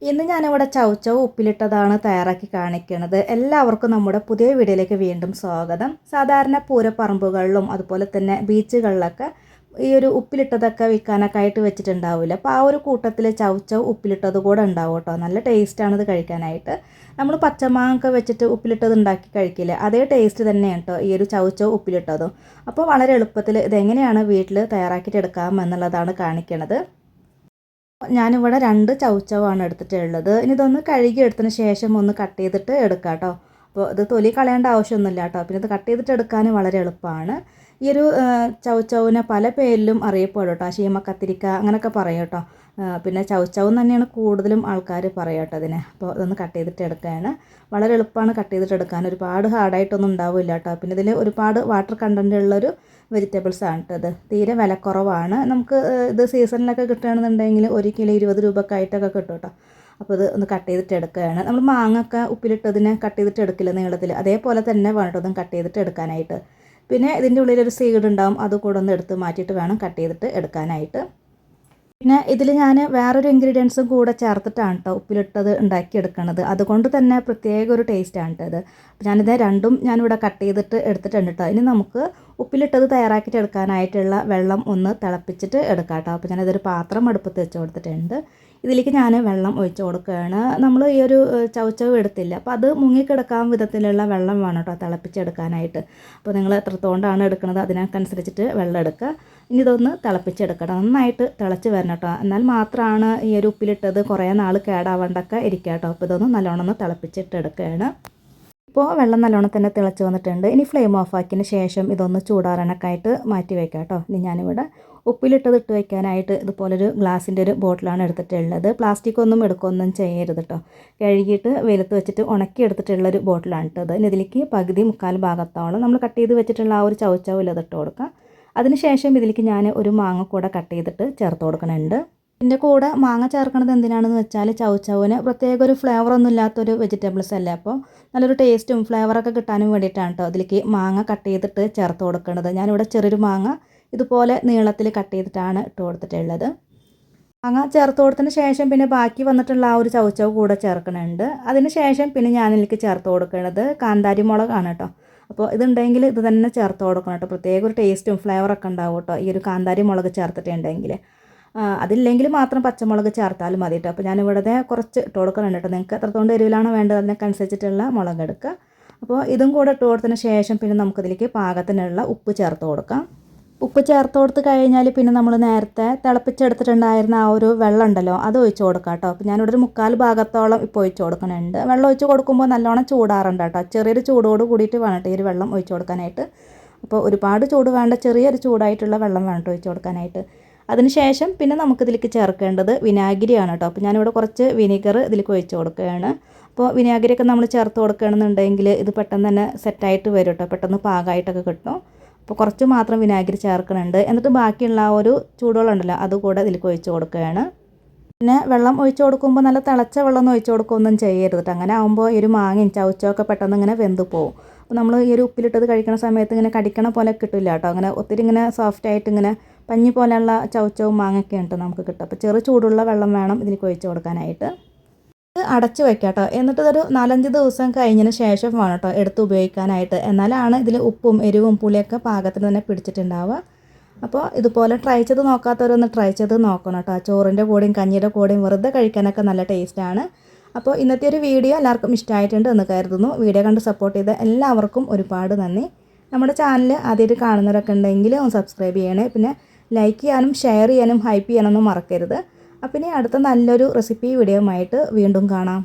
ഇന്ന് ഞാനിവിടെ ചൗച്ചൗ ഉപ്പിലിട്ടതാണ് തയ്യാറാക്കി കാണിക്കുന്നത്. എല്ലാവർക്കും നമ്മുടെ പുതിയ വീഡിയോയിലേക്ക് വീണ്ടും സ്വാഗതം. സാധാരണ പൂരപ്പറമ്പുകളിലും അതുപോലെ തന്നെ ബീച്ചുകളിലൊക്കെ ഈ ഒരു ഉപ്പിലിട്ടതൊക്കെ വിൽക്കാനൊക്കെ ആയിട്ട് വെച്ചിട്ടുണ്ടാവില്ല. അപ്പോൾ ആ ഒരു കൂട്ടത്തിൽ ചൗച്ചൗ ഉപ്പിലിട്ടത് കൂടെ ഉണ്ടാവും കേട്ടോ. നല്ല ടേസ്റ്റാണ് ഇത് കഴിക്കാനായിട്ട്. നമ്മൾ പച്ചമാങ്ങൊക്കെ വെച്ചിട്ട് ഉപ്പിലിട്ടത് ഉണ്ടാക്കി കഴിക്കില്ലേ, അതേ ടേസ്റ്റ് തന്നെയാണ് കേട്ടോ ഈ ഒരു ചൗച്ചൗ ഉപ്പിലിട്ടതും. അപ്പോൾ വളരെ എളുപ്പത്തിൽ ഇതെങ്ങനെയാണ് വീട്ടിൽ തയ്യാറാക്കിയിട്ട് എടുക്കാം എന്നുള്ളതാണ് കാണിക്കണത്. ഞാനിവിടെ 2 ചൗച്ചവാണ് എടുത്തിട്ടുള്ളത്. ഇനി ഇതൊന്ന് കഴുകി എടുത്തതിന് ശേഷം ഒന്ന് കട്ട് ചെയ്തിട്ട് എടുക്കാം കേട്ടോ. അപ്പോൾ ഇത് തൊലി കളയേണ്ട ആവശ്യമൊന്നുമില്ല കേട്ടോ. പിന്നെ ഇത് കട്ട് ചെയ്തിട്ട് എടുക്കാൻ വളരെ എളുപ്പമാണ്. ഈ ഒരു ചൗച്ചൗവിനെ പല പേരിലും അറിയപ്പെടും കേട്ടോ. ശീമക്കത്തിരിക്ക അങ്ങനെയൊക്കെ പറയും കേട്ടോ. പിന്നെ ചൗച്ചൗ തന്നെയാണ് കൂടുതലും ആൾക്കാർ പറയുക കേട്ടോ അതിനെ. അപ്പോൾ ഇതൊന്ന് കട്ട് ചെയ്തിട്ട് എടുക്കുകയാണ്. വളരെ എളുപ്പമാണ് കട്ട് ചെയ്തിട്ട് എടുക്കാൻ. ഒരുപാട് ഹാർഡായിട്ടൊന്നും ഉണ്ടാവില്ല കേട്ടോ. പിന്നെ ഇതിൽ ഒരുപാട് വാട്ടർ കണ്ടൻ്റ് ഉള്ളൊരു വെജിറ്റബിൾസ് ആണ് കേട്ടോ. ഇത് തീരെ വിലക്കുറവാണ്. നമുക്ക് ഇത് സീസണിലൊക്കെ കിട്ടുകയാണെന്നുണ്ടെങ്കിൽ 1 കിലോ 20 രൂപക്കായിട്ടൊക്കെ കിട്ടും കേട്ടോ. അപ്പോൾ ഇത് ഒന്ന് കട്ട് ചെയ്തിട്ട് എടുക്കുകയാണ്. നമ്മൾ മാങ്ങയൊക്കെ ഉപ്പിലിട്ടതിനെ കട്ട് ചെയ്തിട്ട് എടുക്കില്ല നീളത്തിൽ, അതേപോലെ തന്നെ വേണം ഇതും കട്ട് ചെയ്തിട്ട് എടുക്കാനായിട്ട്. പിന്നെ ഇതിൻ്റെ ഉള്ളിലൊരു സീഡ് ഉണ്ടാവും, അത് കൂടെ ഒന്ന് എടുത്ത് മാറ്റിയിട്ട് വേണം കട്ട് ചെയ്തിട്ട് എടുക്കാനായിട്ട്. പിന്നെ ഇതിൽ ഞാൻ വേറൊരു ഇൻഗ്രീഡിയൻസും കൂടെ ചേർത്തിട്ടാണ് കേട്ടോ ഉപ്പിലിട്ടത് ഉണ്ടാക്കിയെടുക്കണത്. അതുകൊണ്ട് തന്നെ പ്രത്യേക ഒരു ടേസ്റ്റാണ് കേട്ടോ ഇത്. അപ്പോൾ ഞാനിത് രണ്ടും ഞാനിവിടെ കട്ട് ചെയ്തിട്ട് എടുത്തിട്ടുണ്ട് കേട്ടോ. ഇനി നമുക്ക് ഉപ്പിലിട്ടത് തയ്യാറാക്കിയിട്ട് എടുക്കാനായിട്ടുള്ള വെള്ളം ഒന്ന് തിളപ്പിച്ചിട്ട് എടുക്കാം കേട്ടോ. അപ്പോൾ ഞാനിതൊരു പാത്രം അടുപ്പത്ത് വെച്ച് കൊടുത്തിട്ടുണ്ട്. ഇതിലേക്ക് ഞാൻ വെള്ളം ഒഴിച്ച് കൊടുക്കുകയാണ്. നമ്മൾ ഈ ഒരു ചൗച്ചവ് എടുത്തില്ല, അപ്പോൾ അത് മുങ്ങിക്കിടക്കാൻ വിധത്തിലുള്ള വെള്ളം വേണം കേട്ടോ തിളപ്പിച്ചെടുക്കാനായിട്ട്. അപ്പോൾ നിങ്ങൾ എത്രത്തോണ്ടാണ് എടുക്കുന്നത് അതിനനുസരിച്ചിട്ട് വെള്ളം എടുക്കുക. ഇനി ഇതൊന്ന് തിളപ്പിച്ചെടുക്കണം. നന്നായിട്ട് തിളച്ച് വരണം കേട്ടോ. എന്നാൽ മാത്രമാണ് ഈ ഒരു ഉപ്പിലിട്ടത് കുറേ നാൾ കേടാവാണ്ടൊക്കെ ഇരിക്കുക കേട്ടോ. അപ്പോൾ ഇതൊന്ന് നല്ലോണം ഒന്ന് തിളപ്പിച്ചിട്ട് എടുക്കുകയാണ്. ഇപ്പോൾ വെള്ളം നല്ലോണം തന്നെ തിളച്ച് വന്നിട്ടുണ്ട്. ഇനി ഫ്ലെയിം ഓഫ് ആക്കിയതിന് ശേഷം ഇതൊന്ന് ചൂടാറാനൊക്കെ ആയിട്ട് മാറ്റി വയ്ക്കാം കേട്ടോ. ഇനി ഞാനിവിടെ ഉപ്പിലിട്ടത് ഇട്ട് വയ്ക്കാനായിട്ട് ഇതുപോലൊരു ഗ്ലാസിൻ്റെ ഒരു ബോട്ടിലാണ് എടുത്തിട്ടുള്ളത്. പ്ലാസ്റ്റിക് ഒന്നും എടുക്കുകയൊന്നും ചെയ്യരുത് കേട്ടോ. കഴുകിയിട്ട് വെയിലത്ത് വെച്ചിട്ട് ഉണക്കി എടുത്തിട്ടുള്ളൊരു ബോട്ടിലാണ് ഇട്ടത്. ഇനി ഇതിലേക്ക് പകുതി 3/4 ഭാഗത്തോളം നമ്മൾ കട്ട് ചെയ്ത് വെച്ചിട്ടുള്ള ആ ഒരു ചൗച്ചൗവിൽ അതിട്ട് കൊടുക്കാം. അതിനുശേഷം ഇതിലേക്ക് ഞാൻ ഒരു മാങ്ങ കൂടെ കട്ട് ചെയ്തിട്ട് ചേർത്ത് കൊടുക്കുന്നുണ്ട്. ഇതിൻ്റെ കൂടെ മാങ്ങ ചേർക്കണത് എന്തിനാണെന്ന് വെച്ചാൽ ചൗച്ചൗവിന് പ്രത്യേക ഒരു ഫ്ലേവറൊന്നും ഇല്ലാത്തൊരു വെജിറ്റബിൾസ് അല്ലേ. അപ്പോൾ നല്ലൊരു ടേസ്റ്റും ഫ്ലേവറൊക്കെ കിട്ടാനും വേണ്ടിയിട്ടാണ് കേട്ടോ അതിലേക്ക് മാങ്ങ കട്ട് ചെയ്തിട്ട് ചേർത്ത് കൊടുക്കുന്നത്. ഞാനിവിടെ ചെറിയൊരു മാങ്ങ ഇതുപോലെ നീളത്തിൽ കട്ട് ചെയ്തിട്ടാണ് ഇട്ട് കൊടുത്തിട്ടുള്ളത്. മാങ്ങ ചേർത്ത് കൊടുത്തതിന് ശേഷം പിന്നെ ബാക്കി വന്നിട്ടുള്ള ആ ഒരു ചൗച്ചൗ കൂടെ ചേർക്കുന്നുണ്ട്. അതിന് ശേഷം പിന്നെ ഞാനിലേക്ക് ചേർത്ത് കൊടുക്കുന്നത് കാന്താരി മുളകാണ് കേട്ടോ. അപ്പോൾ ഇതുണ്ടെങ്കിൽ ഇത് തന്നെ ചേർത്ത് കൊടുക്കണം കേട്ടോ. പ്രത്യേക ഒരു ടേസ്റ്റും ഫ്ലേവറൊക്കെ ഉണ്ടാവും കേട്ടോ ഈ ഒരു കാന്താരി മുളക് ചേർത്തിട്ടുണ്ടെങ്കിൽ. അതില്ലെങ്കിൽ മാത്രം പച്ചമുളക് ചേർത്താലും മതി കേട്ടോ. അപ്പോൾ ഞാനിവിടെ കുറച്ച് ഇട്ട് കൊടുക്കുന്നുണ്ട് കേട്ടോ. നിങ്ങൾക്ക് എത്രത്തോണ്ട് എരിവിലാണോ വേണ്ടത് അതിനൊക്കെ അനുസരിച്ചിട്ടുള്ള മുളക് എടുക്കുക. അപ്പോൾ ഇതും കൂടെ ഇട്ട് കൊടുത്തതിന് ശേഷം പിന്നെ നമുക്കിതിലേക്ക് പാകത്തിനുള്ള ഉപ്പ് ചേർത്ത് കൊടുക്കാം. ഉപ്പ് ചേർത്ത് കൊടുത്ത് കഴിഞ്ഞാൽ പിന്നെ നമ്മൾ നേരത്തെ തിളപ്പിച്ചെടുത്തിട്ടുണ്ടായിരുന്ന ആ ഒരു വെള്ളം ഉണ്ടല്ലോ അത് ഒഴിച്ച് കൊടുക്കാം കേട്ടോ. അപ്പോൾ ഞാനിവിടെ ഒരു 3/4 ഭാഗത്തോളം ഇപ്പോൾ ഒഴിച്ച് കൊടുക്കുന്നുണ്ട്. വെള്ളം ഒഴിച്ച് കൊടുക്കുമ്പോൾ നല്ലോണം ചൂടാറുണ്ട് കേട്ടോ. ചെറിയൊരു ചൂടോട് കൂടിയിട്ട് വേണം ഈ ഒരു വെള്ളം ഒഴിച്ച് കൊടുക്കാനായിട്ട്. അപ്പോൾ ഒരുപാട് ചൂട് വേണ്ട, ചെറിയൊരു ചൂടായിട്ടുള്ള വെള്ളം വേണം ഒഴിച്ച് കൊടുക്കാനായിട്ട്. അതിനുശേഷം പിന്നെ നമുക്കിതിലേക്ക് ചേർക്കേണ്ടത് വിനാഗിരിയാണ് കേട്ടോ. അപ്പോൾ ഞാനിവിടെ കുറച്ച് വിനീഗർ ഇതിലേക്ക് ഒഴിച്ച് കൊടുക്കുകയാണ്. അപ്പോൾ വിനാഗിരിയൊക്കെ നമ്മൾ ചേർത്ത് കൊടുക്കുകയാണെന്നുണ്ടെങ്കിൽ ഇത് പെട്ടെന്ന് തന്നെ സെറ്റായിട്ട് വരും കേട്ടോ. പെട്ടെന്ന് പാകമായിട്ടൊക്കെ കിട്ടും. അപ്പോൾ കുറച്ച് മാത്രം വിനാഗിരി ചേർക്കുന്നുണ്ട്. എന്നിട്ട് ബാക്കിയുള്ള ആ ഒരു ചൂടുവെള്ളം ഉണ്ടല്ലോ അതുകൂടെ ഇതിലേക്ക് ഒഴിച്ച് കൊടുക്കുകയാണ്. പിന്നെ വെള്ളം ഒഴിച്ച് കൊടുക്കുമ്പോൾ നല്ല തിളച്ച വെള്ളം ഒന്നും ഒഴിച്ച് കൊടുക്കുകയൊന്നും ചെയ്യരുത് കേട്ടോ. അങ്ങനെ ആകുമ്പോൾ ഈ ഒരു മാങ്ങയും ചൗച്ചൊക്കെ പെട്ടെന്ന് ഇങ്ങനെ വെന്ത് പോകും. അപ്പോൾ നമ്മൾ ഈ ഒരു ഉപ്പിലിട്ടത് കഴിക്കുന്ന സമയത്ത് ഇങ്ങനെ കടിക്കണ പോലെ കിട്ടില്ല കേട്ടോ. അങ്ങനെ ഒത്തിരി ഇങ്ങനെ സോഫ്റ്റായിട്ട് ഇങ്ങനെ പഞ്ഞി പോലെയുള്ള ചൗച്ചവും മാങ്ങയൊക്കെയാണ് കേട്ടോ നമുക്ക് കിട്ടും. അപ്പോൾ ചെറു ചൂടുള്ള വെള്ളം വേണം ഇതിലേക്ക് ഒഴിച്ച് കൊടുക്കാനായിട്ട്. ഇത് അടച്ച് വയ്ക്കാം കേട്ടോ. എന്നിട്ട് ഇതൊരു 4-5 ദിവസം കഴിഞ്ഞതിന് ശേഷം വേണം കേട്ടോ എടുത്ത് ഉപയോഗിക്കാനായിട്ട്. എന്നാലാണ് ഇതിൽ ഉപ്പും എരിവും പുളിയൊക്കെ പാകത്തിന് തന്നെ പിടിച്ചിട്ടുണ്ടാവുക. അപ്പോൾ ഇതുപോലെ ട്രൈ ചെയ്ത് നോക്കാത്തവരൊന്ന് ട്രൈ ചെയ്ത് നോക്കണം കേട്ടോ. ചോറിൻ്റെ കൂടെയും കഞ്ഞിയുടെ കൂടെയും വെറുതെ കഴിക്കാനൊക്കെ നല്ല ടേസ്റ്റാണ്. അപ്പോൾ ഇന്നത്തെ ഒരു വീഡിയോ എല്ലാവർക്കും ഇഷ്ടമായിട്ടുണ്ട് എന്ന് കരുതുന്നു. വീഡിയോ കണ്ട് സപ്പോർട്ട് ചെയ്ത എല്ലാവർക്കും ഒരുപാട് നന്ദി. നമ്മുടെ ചാനൽ ആദ്യമായിട്ട് കാണുന്നവരൊക്കെ ഉണ്ടെങ്കിൽ ഒന്ന് സബ്സ്ക്രൈബ് ചെയ്യണേ. പിന്നെ ലൈക്ക് ചെയ്യാനും ഷെയർ ചെയ്യാനും ഹൈപ്പ് ചെയ്യാനൊന്നും മറക്കരുത്. അപ്പം ഇനി അടുത്ത നല്ലൊരു റെസിപ്പി വീഡിയോ ആയിട്ട് വീണ്ടും കാണാം.